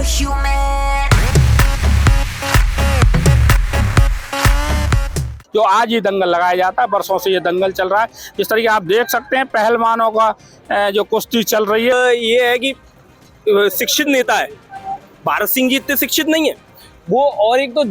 superhuman. जो आज ही दंगल लगाया जाता है, बरसों से ये दंगल चल रहा है। जिस तरीके आप देख सकते हैं पहलवानों का जो कुश्ती चल रही है। ये है कि शिक्षित नेता है, भारत सिंह जी इतने शिक्षित नहीं है वो, और एक तो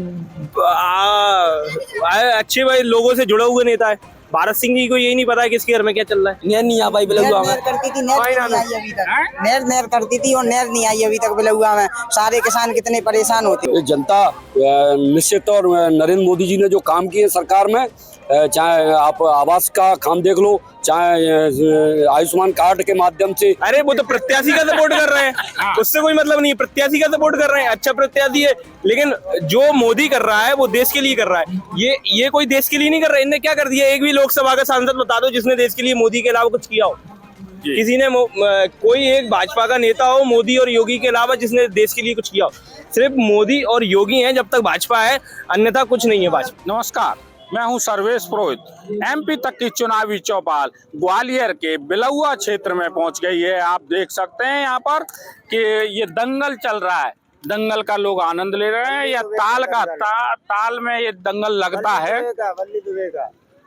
अच्छे भाई लोगों से जुड़ा हुआ नेता है। भारत सिंह जी को यही नहीं पता है किसके घर में क्या चल रहा है। नहर नहीं आ पाई बिलहुआ में, करती थी, नहर नहीं आई अभी तक। नहर करती थी और नहर नहीं आई अभी तक बिलहुआ में। सारे किसान कितने परेशान होते। जनता निश्चित और नरेंद्र मोदी जी ने जो काम किए सरकार में, चाहे आप आवास का काम देख लो, चाहे आयुष्मान कार्ड के माध्यम से। अरे वो तो प्रत्याशी का सपोर्ट कर रहे हैं, उससे कोई मतलब नहीं है। प्रत्याशी का सपोर्ट कर रहे हैं, अच्छा प्रत्याशी है, लेकिन जो मोदी कर रहा है वो देश के लिए कर रहा है। ये कोई देश के लिए नहीं कर रहा है। इनने क्या कर दिया? एक भी लोकसभा का सांसद बता दो जिसने देश के लिए मोदी के अलावा कुछ किया हो। किसी ने कोई एक भाजपा का नेता हो मोदी और योगी के अलावा जिसने देश के लिए कुछ किया हो? सिर्फ मोदी और योगी हैं जब तक भाजपा है, अन्यथा कुछ नहीं है भाजपा। नमस्कार, मैं हूं सर्वेश पुरोहित। एमपी तक की चुनावी चौपाल ग्वालियर के बिलहुआ क्षेत्र में पहुंच गई है। आप देख सकते हैं यहाँ पर कि ये दंगल चल रहा है। दंगल का लोग आनंद ले रहे हैं। या ताल में ये दंगल लगता है।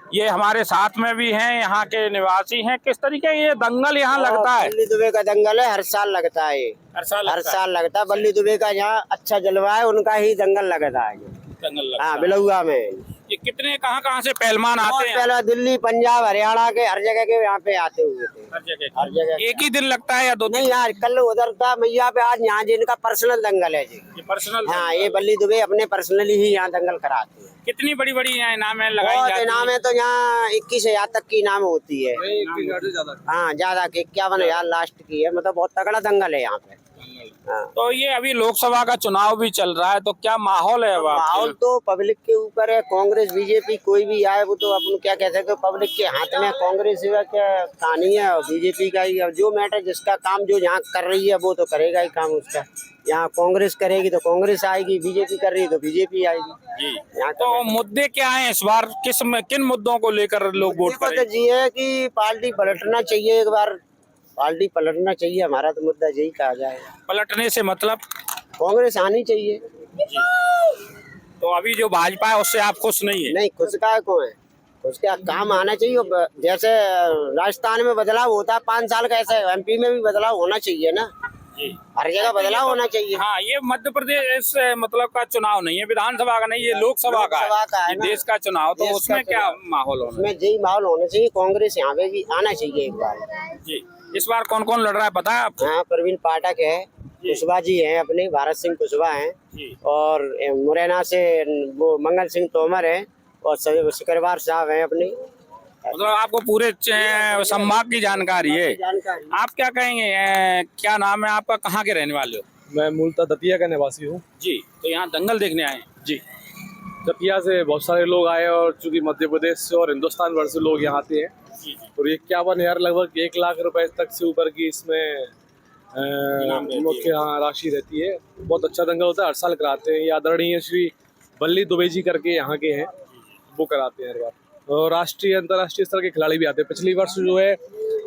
ये हमारे साथ में भी हैं, यहाँ के निवासी हैं। किस तरीके ये दंगल यहाँ लगता है? बल्ली दुबे का दंगल है, हर साल लगता है। हर साल लगता है। बल्ली दुबे का यहाँ अच्छा जलवा है, उनका ही दंगल लगता है। दंगल लगता हाँ, बिलहुआ में। ये कितने कहाँ से पहलवान आते हैं? पहले दिल्ली, पंजाब, हरियाणा के हर जगह के यहाँ पे आते हुए थे। हर जगह एक ही दिन लगता है या दो दिन? नहीं यार, कल उधर था मैया पे, आज यहाँ जिनका पर्सनल दंगल है जी। ये पर्सनल? हाँ, ये बल्ली दुबे अपने पर्सनली ही यहाँ दंगल कराते हैं। कितनी बड़ी बड़ी यहाँ इनाम है लगाई बहुत जाती है? इनाम है तो यहाँ 21,000 तक की इनाम होती है। हाँ, ज्यादा की 51,000 लास्ट की है। मतलब बहुत तगड़ा दंगल है यहाँ पे। हाँ। तो ये अभी लोकसभा का चुनाव भी चल रहा है, तो क्या माहौल है? माहौल तो पब्लिक के ऊपर है। कांग्रेस बीजेपी कोई भी आए वो तो अपन क्या कह सकते, पब्लिक के हाथ में। कांग्रेस का क्या कहानी है और बीजेपी का ही। जो मैटर जिसका काम जो यहाँ कर रही है वो तो करेगा ही काम उसका। यहाँ कांग्रेस करेगी तो कांग्रेस आएगी, बीजेपी कर रही है तो बीजेपी आएगी। यहाँ तो मुद्दे क्या हैं इस बार? किन मुद्दों को लेकर लोग वोट करेंगे? जी है कि पार्टी पलटना चाहिए एक बार। पार्टी पलटना चाहिए, हमारा तो मुद्दा यही कहा जाएगा। पलटने से मतलब कांग्रेस आनी चाहिए। तो अभी जो भाजपा है उससे आप खुश नहीं है? नहीं, खुश का कौन है? उसका काम आना चाहिए। जैसे राजस्थान में बदलाव होता है 5 साल का, ऐसे एमपी में भी बदलाव होना चाहिए ना। हर जगह बदलाव होना चाहिए। हाँ, ये मध्य प्रदेश मतलब का चुनाव नहीं है, विधानसभा का नहीं, ये लोकसभा का है। ये देश का चुनाव, तो उसमें क्या माहौल होना? उसमें यही माहौल होना चाहिए। कांग्रेस यहाँ पे भी आना चाहिए एक बार। जी, इस बार कौन कौन लड़ रहा है पता है आपको? हाँ, प्रवीण पाठक है, कुशवाहा जी हैं अपने, भारत सिंह कुशवाहा हैं, और मुरैना से वो मंगल सिंह तोमर है, और सिकरवार साहब हैं अपने। मतलब आपको पूरे संभाग की जानकारी है। आप क्या कहेंगे? क्या नाम है आपका? कहाँ के रहने वाले हो? मैं मूलतः दतिया का निवासी हूँ जी। तो यहाँ दंगल देखने आए हैं? जी। दतिया से बहुत सारे लोग आए, और चूंकि मध्य प्रदेश से और हिंदुस्तान भर से लोग यहाँ आते हैं। और ये 51,000 लगभग 1 लाख रुपए तक से ऊपर की इसमें मुख्य राशि रहती है। बहुत अच्छा दंगल होता है, हर साल कराते हैं। ये आदरणीय श्री बल्ली दुबे जी करके यहाँ के हैं, वो कराते हैं हर बार। और राष्ट्रीय अंतर्राष्ट्रीय स्तर के खिलाड़ी भी आते हैं। पिछली वर्ष जो है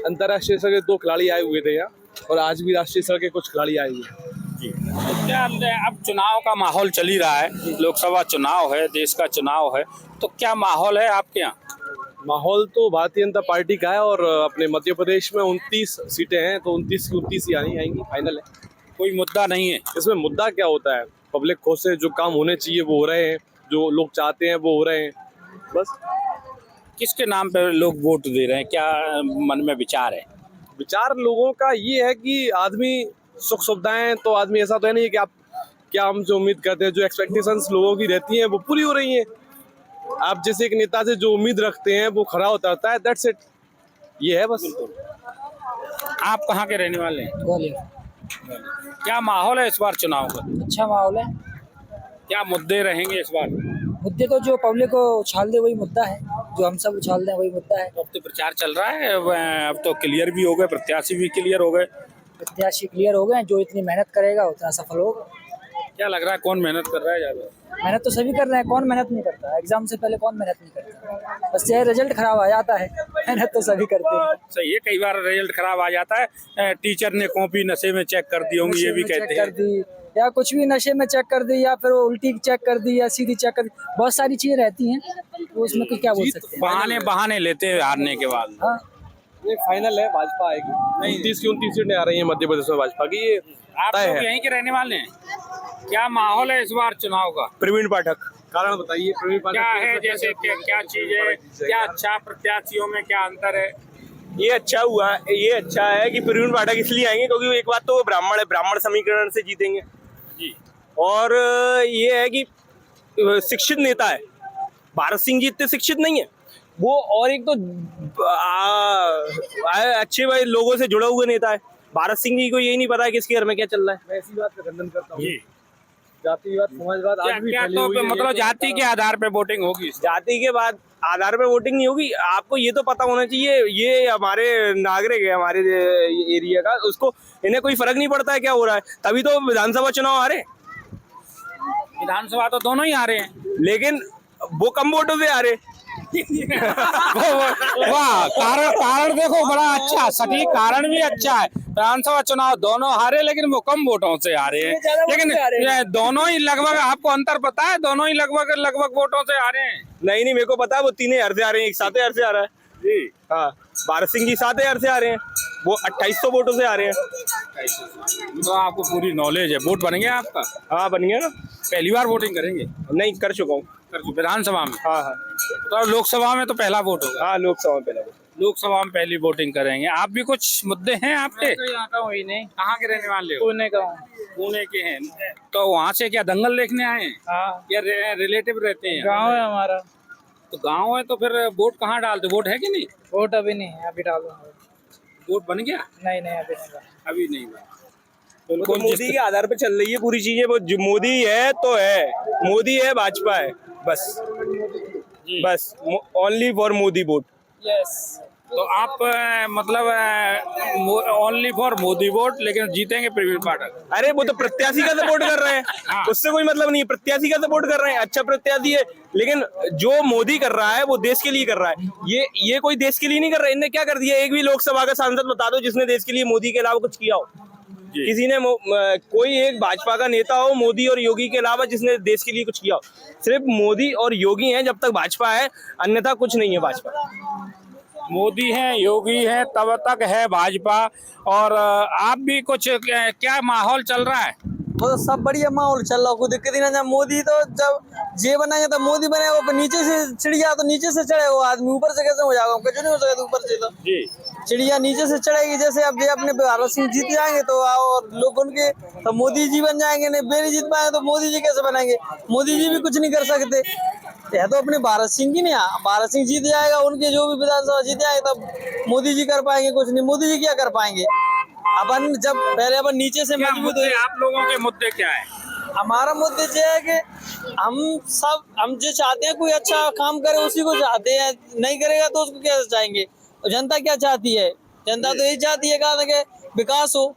अंतर्राष्ट्रीय स्तर के 2 खिलाड़ी आए हुए थे यहाँ, और आज भी राष्ट्रीय स्तर के कुछ खिलाड़ी आए हुए हैं। जी। तो क्या अब चुनाव का माहौल चल ही रहा है, लोकसभा चुनाव है, देश का चुनाव है, तो क्या माहौल है आपके यहाँ? माहौल तो भारतीय जनता पार्टी का है, और अपने मध्य प्रदेश में 29 सीटें हैं, तो 29 की 29 ही आएंगी, फाइनल है। कोई मुद्दा नहीं है इसमें। मुद्दा क्या होता है? पब्लिक खुश है, जो काम होने चाहिए वो हो रहे हैं, जो लोग चाहते हैं वो हो रहे हैं, बस। किसके नाम पे लोग वोट दे रहे हैं? क्या मन में विचार है? विचार लोगों का ये है कि आदमी सुख सुविधाएं, तो आदमी ऐसा तो है नहीं कि आप क्या हम जो उम्मीद करते हैं, जो एक्सपेक्टेशंस लोगों की रहती हैं वो पूरी हो रही हैं। आप जैसे एक नेता से जो उम्मीद रखते हैं वो खरा उतरता है, दैट्स इट। ये है बस। आप कहाँ के रहने वाले हैं? ग्वालियर। क्या माहौल है इस बार चुनाव का? अच्छा माहौल है। क्या मुद्दे रहेंगे इस बार? मुद्दे तो जो पब्लिक को उछाल दे वही मुद्दा है, जो हम सब उछाल दें वही मुद्दा है। अब तो प्रचार चल रहा है, अब तो क्लियर भी हो गए, प्रत्याशी भी क्लियर हो गए। प्रत्याशी क्लियर हो गए, जो इतनी मेहनत करेगा उतना सफल होगा। क्या लग रहा है कौन मेहनत कर रहा है ज्यादा? मेहनत तो सभी कर रहे हैं, कौन मेहनत नहीं करता? एग्जाम से पहले कौन मेहनत नहीं करता? बस यह रिजल्ट खराब आ जाता है, मेहनत तो सभी करते हैं। सही है, कई बार रिजल्ट खराब आ जाता है। टीचर ने कॉपी नशे में चेक कर दी होंगी, ये भी कहते हैं। कर दी, या कुछ भी नशे में चेक कर दी, या फिर वो उल्टी चेक कर दी, या सीधी चेक कर दी, बहुत सारी चीजें रहती हैं, तो उसमें कुछ क्या बोल सकते हैं। बहाने लेते हैं हारने के बाद। हाँ, ये फाइनल है, भाजपा आएगी। 29 की 29 सीटें आ रही हैं मध्य प्रदेश में भाजपा की। ये आप तय लोग है। यहीं के रहने वाले हैं, क्या माहौल है इस बार चुनाव का? प्रवीण पाठक। कारण बताइए, प्रवीण पाठक क्या के है, ऐसा जैसे क्या चीज है, क्या अच्छा प्रत्याशियों में क्या अंतर है? ये अच्छा हुआ, ये अच्छा है कि प्रवीण पाठक इसलिए आएंगे क्योंकि एक बात तो वो ब्राह्मण है, ब्राह्मण समीकरण से जीतेंगे जी। और ये है कि शिक्षित नेता है। भारत सिंह जी इतने शिक्षित नहीं है वो, और एक तो अच्छे भाई लोगों से जुड़ा हुआ नेता है। भारत सिंह जी को यही नहीं पता है किसके घर में क्या चल रहा है। मैं इसी बात का खंडन करता हूँ। जी। जातिवाद, समाजवाद आज भी क्या फैली तो हुई है। मतलब जाति के आधार पे वोटिंग होगी? जाति के बाद आधार पे वोटिंग नहीं होगी। आपको ये तो पता होना चाहिए, ये हमारे नागरिक है हमारे एरिया का, उसको इन्हें कोई फर्क नहीं पड़ता है क्या हो रहा है। तभी तो विधानसभा चुनाव आ रहे हैं। विधानसभा तो दोनों ही आ रहे हैं। लेकिन वो कम वोटों से आ रहे हैं। वाह, कारण देखो बड़ा अच्छा, सटीक कारण भी अच्छा है। विधानसभा चुनाव दोनों हारे, लेकिन वो कम वोटों से हारे हैं। लेकिन ये दोनों ही लगभग, आपको अंतर पता है, दोनों ही लगभग वोटों से हारे हैं। नहीं मेरे को पता है, वो 3000 से आ रहे हैं, एक 7000 से आ रहा है जी। हाँ, भारत सिंह जी 7000 से आ रहे हैं, वो 2800 वोटों से आ रहे हैं। तो आपको पूरी नॉलेज है। वोट बन गया आपका? हाँ बन गया ना। पहली बार वोटिंग करेंगे? नहीं कर चुका हूँ। विधानसभा में? हाँ हाँ तो लोकसभा में तो पहला वोट होगा। हाँ, लोकसभा में पहला। लोकसभा में पहली वोटिंग करेंगे। आप भी कुछ मुद्दे हैं आपके? तो यहाँ का हुई नहीं, कहाँ के रहने वाले हो? पुणे का हूँ। पुणे के हैं। तो वहाँ से क्या दंगल देखने आए हैं हाँ, या रिलेटिव रहते हैं? गाँव है हमारा। तो गांव है तो फिर वोट कहाँ डालते? वोट है कि नहीं? वोट अभी नहीं है, अभी डालूंगा। वोट बन गया? नहीं नहीं, अभी नहीं। अभी नहीं बना। वो तो बिल्कुल मोदी के आधार पे चल रही है पूरी चीजें। वो जो मोदी है तो है, मोदी है, भाजपा है, बस बस only for Modi vote. Yes. तो आप मतलब ओनली फॉर मोदी वोट, लेकिन जीतेंगे प्रवीण पाठक? अरे वो तो प्रत्याशी का सपोर्ट कर रहे हैं, उससे कोई मतलब नहीं है। प्रत्याशी का सपोर्ट कर रहे हैं, अच्छा प्रत्याशी है, लेकिन जो मोदी कर रहा है वो देश के लिए कर रहा है। ये कोई देश के लिए नहीं कर रहा है। इनने क्या कर दिया? एक भी लोकसभा का सांसद बता दो जिसने देश के लिए मोदी के अलावा कुछ किया हो। किसी ने कोई एक भाजपा का नेता हो मोदी और योगी के अलावा जिसने देश के लिए कुछ किया हो? सिर्फ मोदी और योगी हैं जब तक भाजपा है, अन्यथा कुछ नहीं है भाजपा। मोदी है, योगी है, तब तक है भाजपा। और आप भी कुछ क्या माहौल चल रहा है? वो तो सब बढ़िया माहौल चल रहा है, कोई दिक्कत ही ना। जब मोदी तो जब जे बनाएंगे तो मोदी बने, वो नीचे से चिड़िया तो नीचे से चढ़े, वो आदमी ऊपर से कैसे हो जाएगा? कुछ नहीं हो सकता ऊपर से। तो जी। चिड़िया नीचे से चढ़ेगी। जैसे अब ये अपने भारत सिंह जीत जाएंगे तो और लोग उनके तो मोदी जी बन जाएंगे, नहीं बेरी जीत पाएंगे तो मोदी जी कैसे बनेंगे? मोदी जी भी कुछ नहीं कर सकते। यह तो अपने भारत सिंह की नहीं, भारत सिंह जीत जाएगा, उनके जो भी विधानसभा जीत जाएंगे तब मोदी जी कर पाएंगे कुछ नहीं। मोदी जी क्या कर पाएंगे? अपन जब पहले अपन नीचे से मजबूत हुए। आप लोगों के मुद्दे क्या है? हमारा मुद्दे ये है कि हम जो चाहते हैं कोई अच्छा काम करे उसी को चाहते हैं, नहीं करेगा तो उसको कैसे चाहेंगे? और जनता क्या चाहती है? जनता तो यही चाहती है कि विकास हो,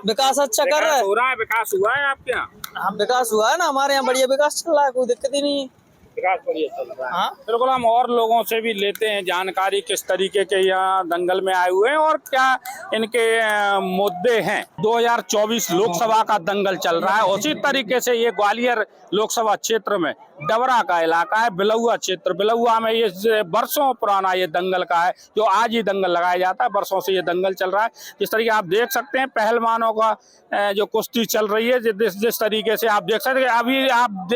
विकास अच्छा कर रहा है। हो रहा है, विकास हुआ है आपके यहाँ? हाँ, विकास हुआ है ना, हमारे यहाँ बढ़िया विकास चल रहा है, कोई दिक्कत ही नहीं है। विकास बढ़िया चल रहा है। हाँ, बिल्कुल। हम और लोगों से भी लेते हैं जानकारी किस तरीके के यहाँ दंगल में आए हुए हैं और क्या इनके मुद्दे हैं। 2024 लोकसभा का दंगल चल रहा है। उसी तरीके से ये ग्वालियर लोकसभा क्षेत्र में डबरा का इलाका है, बिलौआ क्षेत्र। बिलौआ में ये वर्षों पुराना ये दंगल का है, जो आज ही दंगल लगाया जाता है। वर्षों से ये दंगल चल रहा है। जिस तरीके आप देख सकते हैं पहलवानों का जो कुश्ती चल रही है, जिस तरीके से आप देख सकते हैं। अभी आप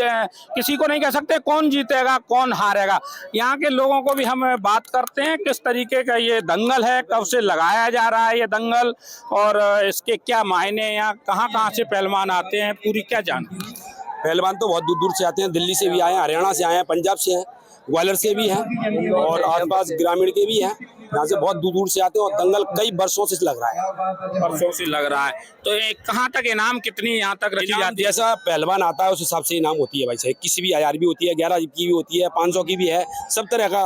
किसी को नहीं कह सकते कौन जीतेगा कौन हारेगा। यहाँ के लोगों को भी हम बात करते हैं किस तरीके का ये दंगल है, कब से लगाया जा रहा है ये दंगल, और इसके क्या मायने हैं, यहाँ कहाँ से पहलवान आते हैं, पूरी क्या जानकारी। पहलवान तो बहुत दूर दूर से आते हैं, दिल्ली से भी आए हैं, हरियाणा से आए हैं, पंजाब से हैं, ग्वालियर से भी हैं और आसपास ग्रामीण के भी हैं। यहाँ से बहुत दूर दूर से आते हैं और दंगल कई वर्षों से लग रहा है। वर्षों से लग रहा है। तो ये कहाँ तक इनाम कितनी यहाँ तक रखी जाती है? जैसा पहलवान आता है उस हिसाब से इनाम होती है भाई साहब। किसी भी 1000 भी होती है, 11 की भी होती है, 500 की भी है, सब तरह का।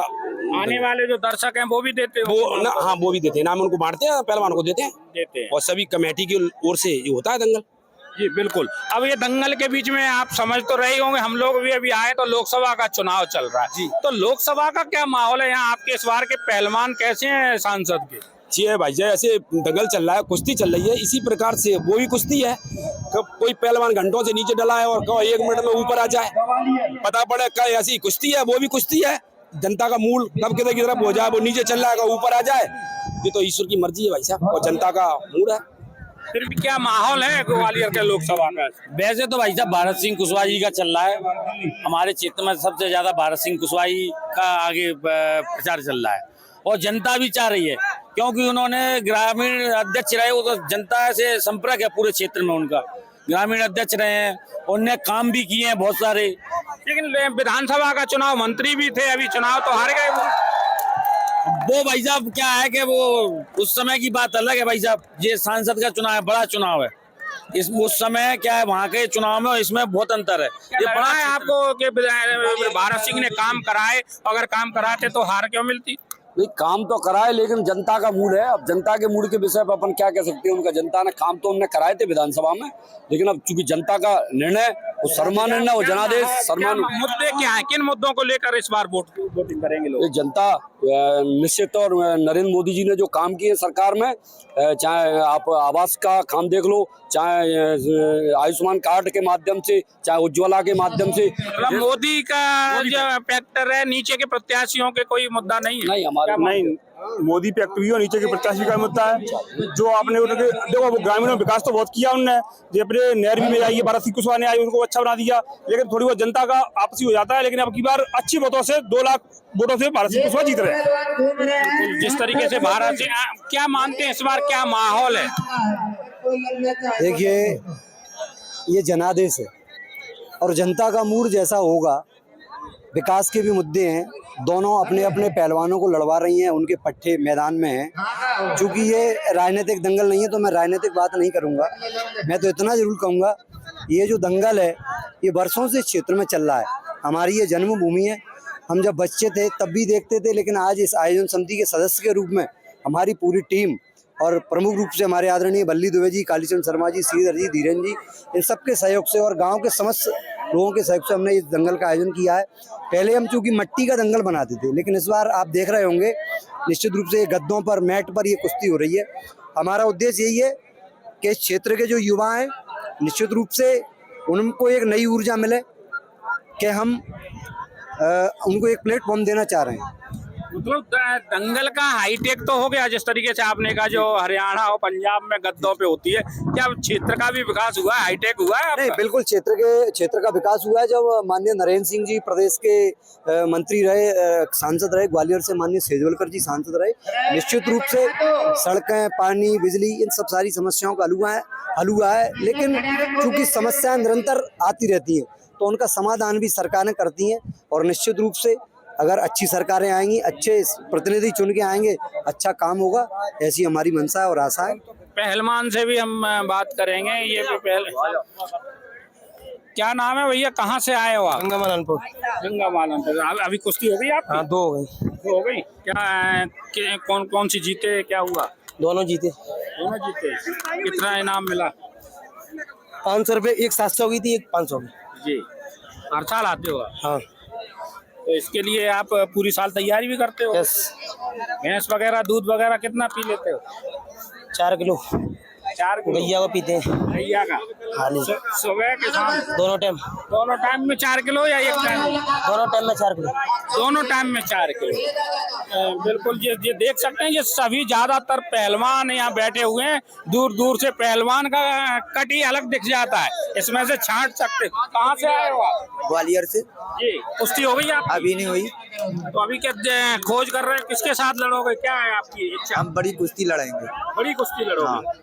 आने वाले जो दर्शक हैं वो भी देते हैं? वो ना, हाँ वो भी देते हैं, इनाम उनको बांटते हैं, पहलवान को देते हैं। और सभी कमेटी की ओर से ये होता है दंगल। जी बिल्कुल। अब ये दंगल के बीच में आप समझ तो रहे होंगे, हम लोग भी अभी आए तो लोकसभा का चुनाव चल रहा है जी। तो लोकसभा का क्या माहौल है यहाँ आपके? इस बार के पहलवान कैसे हैं सांसद के? ये भाई जी ऐसे दंगल चल रहा है, कुश्ती चल रही है, इसी प्रकार से वो भी कुश्ती है। कब कोई पहलवान घंटों से नीचे डला है और कब 1 मिनट में ऊपर आ जाए, पता पड़े कल ऐसी कुश्ती है, वो भी कुश्ती है। जनता का मूड कब किधर की तरफ हो जाए, वो नीचे चल रहा है ऊपर आ जाए, ये तो ईश्वर की मर्जी है भाई साहब, और जनता का मूड है। फिर भी क्या माहौल है ग्वालियर के लोकसभा का? वैसे तो भाई साहब भारत सिंह कुशवाहा जी का चल रहा है, हमारे क्षेत्र में सबसे ज्यादा भारत सिंह कुशवाहा जी का आगे प्रचार चल रहा है, और जनता भी चाह रही है, क्योंकि उन्होंने ग्रामीण अध्यक्ष रहे, वो तो जनता से संपर्क है पूरे क्षेत्र में, उनका ग्रामीण अध्यक्ष रहे हैं, उनने काम भी किए हैं बहुत सारे। लेकिन विधानसभा का चुनाव, मंत्री भी थे, अभी चुनाव तो हार गए वो भाई साहब क्या है कि वो उस समय की बात अलग है भाई साहब, ये सांसद का चुनाव है, बड़ा चुनाव है, इस उस समय क्या है वहाँ के चुनाव में, इसमें बहुत अंतर है। ये बड़ा है आपको कि भारत सिंह ने काम कराए, अगर काम कराते तो हार क्यों मिलती? नहीं, काम तो कराए, लेकिन जनता का मूड है। अब जनता के मूड के विषय पर अपन क्या कह सकते हैं, उनका जनता ने काम तो उन्होंने कराए थे विधानसभा में, लेकिन अब चूंकि जनता का निर्णय, वो सर्वमान्य निर्णय, वो जनादेश सर्वमान्य। मुद्दे क्या है, किन मुद्दों को लेकर इस बार वोटिंग करेंगे लोग? जनता निश्चित, और नरेंद्र मोदी जी ने जो काम किए सरकार में, चाहे आप आवास का काम देख लो, चाहे आयुष्मान कार्ड के माध्यम से, चाहे उज्ज्वला के माध्यम से, मतलब मोदी का जो फैक्टर है, नीचे के प्रत्याशियों के कोई मुद्दा नहीं है? नहीं, हमारे नहीं, मोदी पे एक्टिव और नीचे के प्रत्याशी का मुद्दा है। जो आपने उनके देखो, वो ग्रामीणों में विकास तो बहुत किया उनने, जो अपने नहर में आई है, भारत सिंह कुशवाहा ने आई, उनको अच्छा बना दिया, लेकिन थोड़ी बहुत जनता का आपसी हो जाता है। लेकिन अब की बार अच्छी वोटों से 2 लाख वोटों से भारत सिंह कुशवाहा जीत रहे हैं। जिस तरीके से भारत से क्या मानते हैं इस बार, क्या माहौल है? देखिए, ये जनादेश है, और जनता का मूड जैसा होगा, विकास के भी मुद्दे हैं, दोनों अपने अपने पहलवानों को लड़वा रही हैं, उनके पट्टे मैदान में हैं। चूंकि ये राजनीतिक दंगल नहीं है तो मैं राजनीतिक बात नहीं करूंगा, मैं तो इतना जरूर कहूंगा, ये जो दंगल है ये वर्षों से क्षेत्र में चल रहा है, हमारी ये जन्मभूमि है, हम जब बच्चे थे तब भी देखते थे, लेकिन आज इस आयोजन समिति के सदस्य के रूप में हमारी पूरी टीम, और प्रमुख रूप से हमारे आदरणीय बल्ली दुबे जी, कालीचंद शर्मा जी, श्रीधर जी, धीरेन जी, इन सबके सहयोग से और गांव के समस्त लोगों के सहयोग से हमने इस दंगल का आयोजन किया है। पहले हम चूंकि मिट्टी का दंगल बनाते थे, लेकिन इस बार आप देख रहे होंगे निश्चित रूप से गद्दों पर, मैट पर ये कुश्ती हो रही है। हमारा उद्देश्य यही है कि इस क्षेत्र के जो युवा हैं, निश्चित रूप से उनको एक नई ऊर्जा मिले, कि हम उनको एक प्लेटफॉर्म देना चाह रहे हैं। मतलब दंगल का हाईटेक तो हो गया, जिस तरीके से आपने कहा जो हरियाणा और पंजाब में गद्दों पे होती है, क्या क्षेत्र का भी विकास हुआ है, हाईटेक हुआ है? नहीं, बिल्कुल क्षेत्र का विकास हुआ है। जब माननीय नरेंद्र सिंह जी प्रदेश के मंत्री रहे, सांसद रहे, ग्वालियर से माननीय सेजवलकर जी सांसद रहे, निश्चित रूप से सड़कें, पानी, बिजली, इन सब सारी समस्याओं का हल हुआ है। लेकिन चूंकि समस्याएं निरंतर आती रहती हैं, तो उनका समाधान भी सरकारें करती हैं, और निश्चित रूप से अगर अच्छी सरकारें आएंगी, अच्छे प्रतिनिधि चुन के आएंगे, अच्छा काम होगा, ऐसी हमारी मंशा है और आशा है। पहलवान से भी हम बात करेंगे। ये क्या नाम है भैया, कहाँ से आए हो आप? गंगामालनपुर। अभी कुश्ती हो गई आपकी? हाँ, 2 हो गई। 2 हो गई। क्या कौन सी जीते, क्या हुआ? दोनों जीते। दोनों जीते। कितना इनाम मिला? 500 रुपये, एक 700 की थी, एक 500 की। जी, हर साल आते हो? हाँ। तो इसके लिए आप पूरी साल तैयारी भी करते हो? यस। भैंस वगैरह, दूध वगैरह कितना पी लेते हो? 4 किलो 4 किलो गैया को पीते हैं। गैया का? हाँ, सुबह के शाम दोनों टाइम। दोनों टाइम में 4 किलो या एक टाइम? दोनों टाइम में 4 किलो। दोनों टाइम में 4 किलो। बिल्कुल, ये देख सकते हैं, ये सभी ज्यादातर पहलवान यहाँ बैठे हुए हैं। दूर दूर से पहलवान का कट ही अलग दिख जाता है, इसमें से छांट सकते। कहाँ से आए हो आप? ग्वालियर से। जी, कुश्ती हो गई आप? अभी नहीं हुई। तो अभी क्या खोज कर रहे हैं, किसके साथ लड़ोगे, क्या है आपकी इच्छा? हम बड़ी कुश्ती लड़ेंगे। बड़ी कुश्ती लड़ोगे?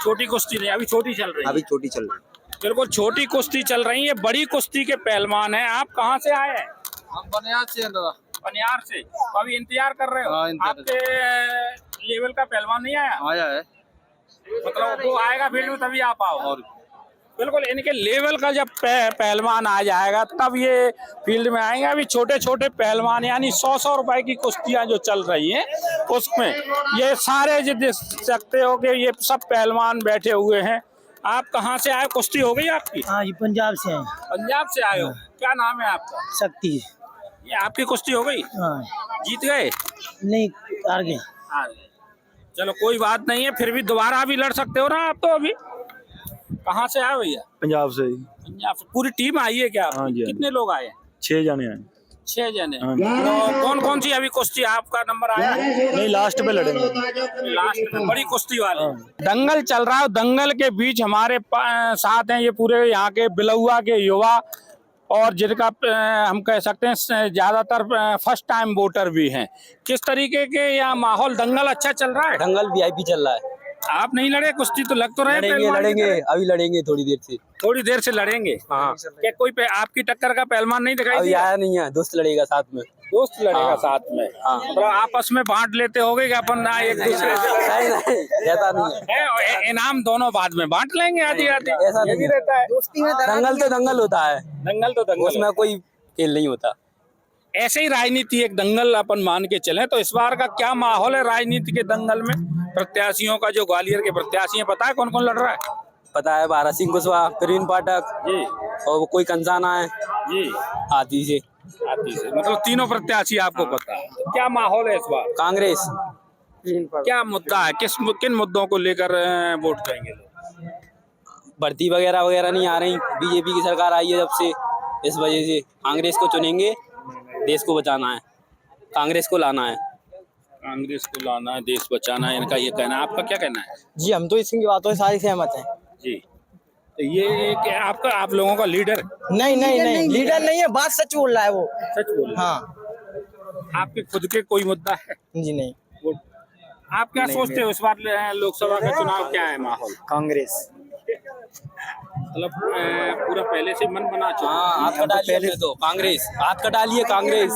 छोटी कुश्ती नहीं, अभी छोटी चल रही है? अभी छोटी चल रही है। बिल्कुल, छोटी कुश्ती चल रही है। बड़ी कुश्ती के पहलवान हैं। आप कहाँ से आए हैं? हम बनियार से हैं दादा। बनियार से। तो अभी इंतजार कर रहे हो? हाँ, इंतजार। आपके लेवल का पहलवान नहीं आया? आया है, मतलब वो आएगा फील्ड में तभी आप आओ? और बिल्कुल, इनके लेवल का जब पहलवान आ जाएगा तब ये फील्ड में आएंगे। अभी छोटे छोटे पहलवान, यानी 100-100 रुपए की कुश्तियां जो चल रही हैं, उसमें ये सारे जो देख सकते हो कि ये सब पहलवान बैठे हुए हैं। आप कहाँ से आए? कुश्ती हो गई आपकी? हाँ जी, पंजाब से हैं। पंजाब से आए हो? क्या नाम है आपका? शक्ति। ये आपकी कुश्ती हो गई? हाँ। जीत गए? नहीं, हार गए। हार गए। चलो कोई बात नहीं है, फिर भी दोबारा भी लड़ सकते हो ना आप तो। अभी कहाँ से आए भैया? पंजाब से ही। पंजाब से पूरी टीम आई है क्या? हाँ जी। कितने लोग आए? 6 जने हैं। 6 जने। हाँ। तो कौन कौन सी अभी कुश्ती आपका नंबर आया? नहीं, लास्ट पे लड़ेंगे। लास्ट में बड़ी कुश्ती वाले। दंगल चल रहा है, दंगल के बीच हमारे साथ हैं ये पूरे यहाँ के बिलौआ के युवा, और जिनका हम कह सकते हैं ज्यादातर फर्स्ट टाइम वोटर भी हैं। किस तरीके के यहाँ माहौल, दंगल अच्छा चल रहा है? दंगल वीआईपी चल रहा है। आप नहीं लड़े कुश्ती तो लग तो रहे? लड़ेंगे अभी लड़ेंगे थोड़ी देर से लड़ेंगे। हाँ। क्या कोई आपकी टक्कर का पहलवान नहीं दिखाई अभी दिया? आया नहीं है, दोस्त लड़ेगा साथ में। दोस्त लड़ेगा हाँ। साथ में। हाँ। तो आपस में बांट लेते होगे कि अपन ना एक दूसरे से? नहीं ऐसा नहीं है। इनाम दोनों बाद में बांट लेंगे आधी आधी, ऐसा ये भी नहीं रहता है। दंगल तो दंगल होता है, दंगल तो दंगल उसमें कोई खेल नहीं होता। ऐसे ही राजनीति एक दंगल अपन मान के चले तो इस बार का क्या माहौल है राजनीति के दंगल में? प्रत्याशियों का जो ग्वालियर के प्रत्याशी हैं, पता है कौन कौन लड़ रहा है? पता है, भारत सिंह कुशवाहा, प्रवीण पाठक जी, और कोई कंसाना है जी, हाथी से। मतलब तीनों प्रत्याशी आपको पता है। क्या माहौल है इस बार? कांग्रेस। क्या मुद्दा है, किन मुद्दों को लेकर वोट करेंगे लोग? भर्ती वगैरह वगैरह नहीं आ रही, बीजेपी की सरकार आई है जब से, इस वजह से कांग्रेस को चुनेंगे। देश को बचाना है, कांग्रेस को लाना है। कांग्रेस को लाना है, देश बचाना है, इनका ये कहना है। आपका क्या कहना है? जी हम तो इसकी बातों से सारी सहमत हैं। जी, तो ये क्या आपका, आप लोगों का लीडर? नहीं लीडर नहीं है, बात सच बोल रहा है वो। सच बोल रहे हैं। हाँ। आपके खुद के कोई मुद्दा है? जी नहीं। आप क्या सोचते हो इस बार लोकसभा का चुनाव क्या है माहौल? कांग्रेस। मतलब पूरा पहले से मन बना चुका? हाँ, हाथ कटा लिया तो कांग्रेस, हाथ कटा लिए कांग्रेस।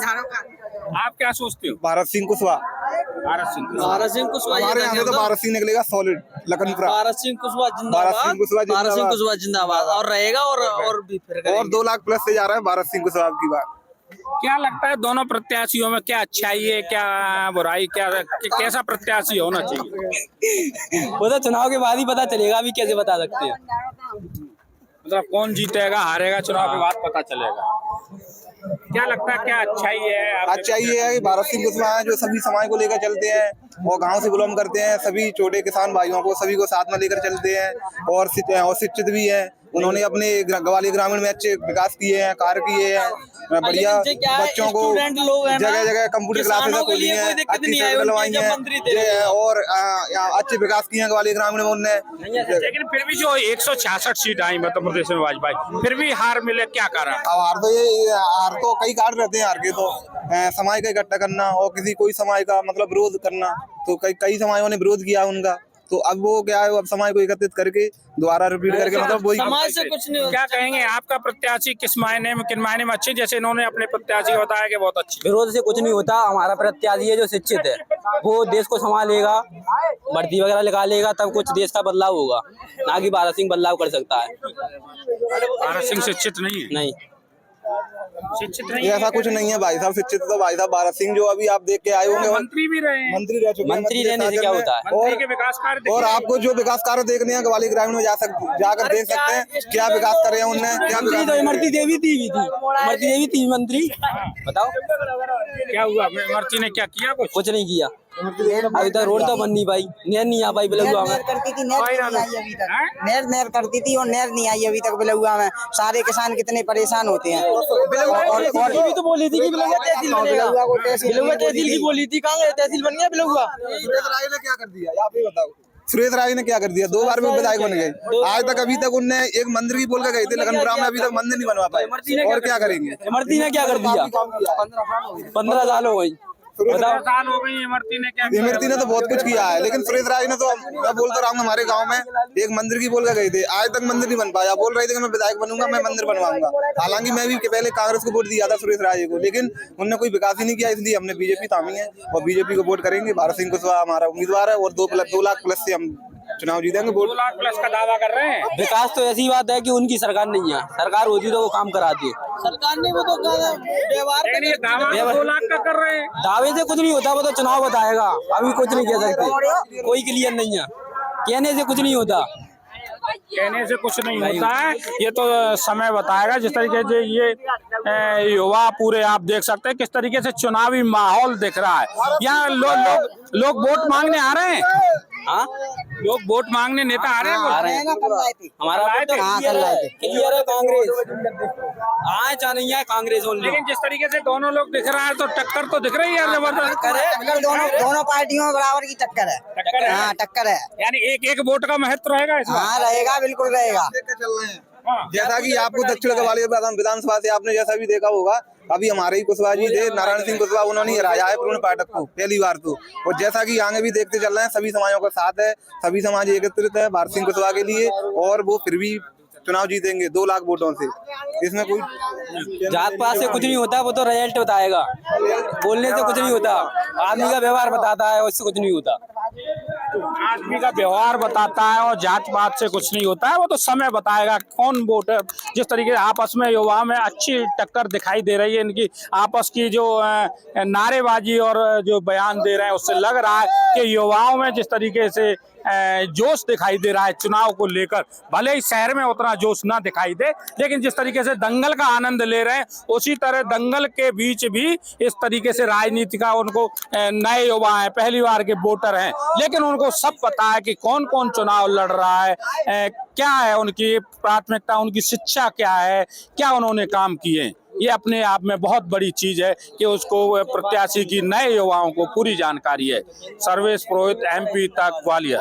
आप क्या सोचते हो? भारत सिंह कुशवाहा। भारत सिंह हमारे यहाँ से तो भारत सिंह निकलेगा सॉलिड, लखनपुरा। भारत सिंह कुशवाहा भारत सिंह कुशवाहा जिंदाबाद। भारत सिंह कुशवाहा जिंदाबाद, और रहेगा और भी फिर और 2 लाख प्लस से जा रहा है भारत सिंह कुशवाहा की बात। क्या लगता है दोनों प्रत्याशियों में क्या अच्छाई है, क्या बुराई, क्या कैसा प्रत्याशी होना चाहिए? वो तो चुनाव के बाद ही पता चलेगा, अभी कैसे बता सकते हैं? मतलब कौन जीतेगा हारेगा चुनाव के बाद पता चलेगा। क्या लगता है क्या अच्छाई है? अच्छा ये है कि भारत सिंह कुशवाहा जो सभी समाज को लेकर चलते हैं और गांव से बिलोंग करते हैं, सभी छोटे किसान भाइयों को सभी को साथ में लेकर चलते हैं और शिक्षित भी हैं। उन्होंने अपने ग्वालियर ग्रामीण में अच्छे विकास किए हैं, कार्य किए हैं, बढ़िया बच्चों को जगह जगह कंप्यूटर क्लासेस खोली हैं, अच्छी सड़क डलवाई हैं और अच्छे विकास किए हैं ग्वालियर ग्रामीण में उनने। लेकिन फिर भी जो 166 सीट आई मध्य प्रदेश में भाजपा, फिर भी हार मिले, क्या कारण? हार तो कई कारण रहते हैं। हार के तो समाज का इकट्ठा करना और किसी कोई समाज का मतलब विरोध करना, तो कई समाजों ने विरोध किया उनका, तो अब वो क्या है, अब समाज को एकत्रित करके दोबारा रिपीट करके मतलब वही समाज से कुछ नहीं। क्या कहेंगे आपका प्रत्याशी किन मायने में अच्छे, जैसे इन्होंने अपने प्रत्याशी को बताया कि बहुत अच्छे? विरोध से कुछ नहीं होता, हमारा प्रत्याशी है जो शिक्षित है, वो देश को संभालेगा, भर्ती वगैरह निकालेगा, तब कुछ देश का बदलाव होगा, ना कि भारत सिंह बदलाव कर सकता है। भारत सिंह शिक्षित नहीं है? नहीं शिक्षित नहीं, ऐसा कुछ नहीं है भाई साहब। शिक्षित तो भाई साहब भारत सिंह जो अभी आप देख के आए होंगे, मंत्री भी रहे हैं। मंत्री रह चुके हैं। मंत्री रहने से क्या होता है? मंत्री के विकास कार्य और आपको जो विकास कार्य देखने हैं ग्वालियर ग्रामीण में जाकर देख सकते हैं क्या विकास करे हैं उनने, क्या विकास। इमरती देवी थी मंत्री, बताओ क्या हुआ? इमरती ने क्या किया? कुछ नहीं किया। अभी तक रोड तो बन नहीं पाई, नहर नहीं आ पाई बिलौआ में। करती थी, नहर करती थी और नहर नहीं आई अभी तक बिलौआ में। सारे किसान कितने परेशान होते हैं। और भी तो बोली थी कि बिलौआ तहसील बनेगा, बिलौआ तहसील की बोली थी, कहाँ गए? तहसील बन गया बिलौआ। सुरेश राय ने क्या कर दिया आप ही बताओ? सुरेश राय ने क्या कर दिया? 2 बार में विधायक बन गए, आज तक अभी तक उनने एक मंदिर की बोल के गए थे लखनपुरा में, अभी तक मंदिर नहीं बनवा पाए। और क्या करेंगे? इमरती ने क्या कर दिया? 15 साल हो गई। 15 साल हो गई। इमरती ने क्या किया? इमरती ने तो बहुत कुछ किया है, लेकिन सुरेश राय ने तो, मैं बोलता रहा हूँ, हमारे गांव में एक मंदिर की बोल के गए थे, आज तक मंदिर नहीं बन पाया। बोल रहे थे कि मैं विधायक बनूंगा, मैं मंदिर बनवाऊंगा। हालांकि मैं भी पहले कांग्रेस को वोट दिया था सुरेश राय को, लेकिन उन्होंने कोई विकास ही नहीं किया, इसलिए हमने बीजेपी थामी है और बीजेपी को वोट करेंगे। भारत सिंह कुशवाहा हमारा उम्मीदवार है और 2 लाख प्लस से हम चुनाव जीतेंगे। 2 लाख प्लस का दावा कर रहे हैं। विकास तो ऐसी बात है कि उनकी सरकार नहीं है, सरकार होती तो वो काम कराती। सरकार ने वो तो दावा 2 लाख का कर रहे हैं। दावे से कुछ नहीं होता, वो तो चुनाव बताएगा, अभी कुछ नहीं कह सकते, कोई क्लियर नहीं है, कहने से कुछ नहीं होता। कहने से कुछ नहीं होता है, ये तो समय बताएगा। जिस तरीके से ये युवा पूरे आप देख सकते हैं किस तरीके से चुनावी माहौल दिख रहा है। यहाँ लोग वोट मांगने आ रहे हैं। हाँ, लोग वोट मांगने नेता आ रहे हैं। हमारा क्लियर है कांग्रेस आए चाहे नहीं आए कांग्रेस ओनली। लेकिन जिस तरीके से दोनों लोग दिख रहा है तो टक्कर तो दिख रही है जबरदस्त। टक्कर दोनों पार्टियों में बराबर की टक्कर है। टक्कर है। हाँ टक्कर है। यानी एक वोट का महत्व रहेगा इसमें। हाँ रहेगा, बिल्कुल रहेगा। जैसा कि आपको दक्षिण ग्वालियर विधानसभा से आपने जैसा भी देखा होगा, अभी हमारे ही कुशवाहा जी थे, नारायण सिंह कुशवाहा, उन्होंने हराया है पूर्ण पाठक को पहली बार तो। और जैसा कि आगे भी देखते चल रहे हैं, सभी समाजों का साथ है, सभी समाज एकत्रित है भारत सिंह कुशवाहा के लिए, और वो फिर भी चुनाव जीतेंगे 2 लाख वोटों से। इसमें कोई जात पात से कुछ नहीं होता, वो तो रिजल्ट बताएगा, बोलने से कुछ नहीं होता, आदमी का व्यवहार बताता है, उससे कुछ नहीं होता। आदमी का व्यवहार बताता है और जात पात से कुछ नहीं होता है, वो तो समय बताएगा कौन वोट। जिस तरीके से आपस में युवा में अच्छी टक्कर दिखाई दे रही है, इनकी आपस की जो नारेबाजी और जो बयान दे रहे हैं, उससे लग रहा है कि युवाओं में जिस तरीके से जोश दिखाई दे रहा है चुनाव को लेकर, भले ही शहर में उतना जोश ना दिखाई दे, लेकिन जिस तरीके से दंगल का आनंद ले रहे हैं, उसी तरह दंगल के बीच भी इस तरीके से राजनीति का उनको नए युवा हैं, पहली बार के वोटर हैं, लेकिन उनको सब पता है कि कौन कौन चुनाव लड़ रहा है, क्या है उनकी प्राथमिकता, उनकी शिक्षा क्या है, क्या उन्होंने काम किए। ये अपने आप में बहुत बड़ी चीज है कि उसको प्रत्याशी की नए युवाओं को पूरी जानकारी है। सर्वेश पुरोहित, MP तक, ग्वालियर।